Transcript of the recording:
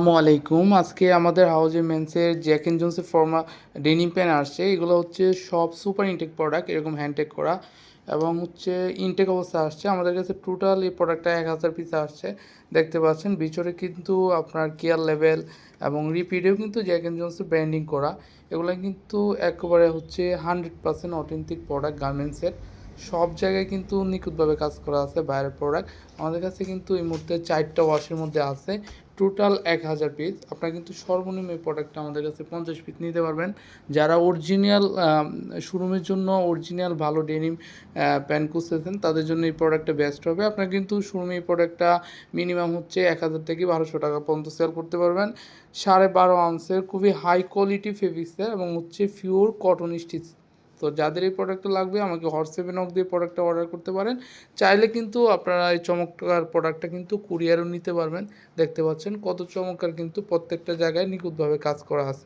আসসালামু আলাইকুম। আজকে আমাদের হাউজে মেন্সের জ্যাক এন্ড জোন্সের ফর্মা ডেনিম প্যান্ট আসছে। এগুলো হচ্ছে সব সুপার ইনটেক প্রোডাক্ট, এরকম হ্যান্ডটেক করা এবং হচ্ছে ইনটেক অবস্থায় আসছে। আমাদের কাছে টোটাল এই প্রোডাক্টটা 1000 পিস আসছে। দেখতে পাচ্ছেন ভিতরে কিন্তু আপনার কেয়ার লেভেল এবং রিপিটেও কিন্তু জ্যাক এন্ড জোন্সের ব্র্যান্ডিং করা। এগুলো কিন্তু একেবারে হচ্ছে 100% অথেন্টিক প্রোডাক্ট গার্মেন্টসের। সব জায়গায় কিন্তু নিখুঁতভাবে কাজ করা আছে বাইরের প্রোডাক্ট। আমাদের কাছে কিন্তু এই মুহূর্তে 4টা ওয়াশের মধ্যে আছে। Total 1000 piece. আপনারা কিন্তু সর্বনিম্ন এই প্রোডাক্টটা আমাদের কাছে 50 পিস নিতে পারবেন। যারা অরিজিনাল শোরুমের জন্য অরিজিনাল ভালো ডেনিম প্যান্ট খুঁজতেছেন তাদের জন্য এই প্রোডাক্টটা বেস্ট হবে। আপনারা কিন্তু শোরুমে এই প্রোডাক্টটা মিনিমাম হচ্ছে 1000 থেকে 1200 টাকা পর্যন্ত সেল করতে পারবেন। 12.5 আউন্সের খুবই হাই কোয়ালিটি ফেব্রিক্সের এবং হচ্ছে পিওর কটন স্টিচ। তো যাদের এই প্রোডাক্টটা লাগবে আমাকে হোয়াটসঅ্যাপে নক দিয়ে প্রোডাক্টটা অর্ডার করতে পারেন। চাইলে কিন্তু আপনারা এই চমৎকার প্রোডাক্টটা কিন্তু কুরিয়ারও নিতে পারবেন। দেখতে পাচ্ছেন কত চমৎকার, কিন্তু প্রত্যেকটা জায়গায় নিখুঁতভাবে কাজ করা আছে।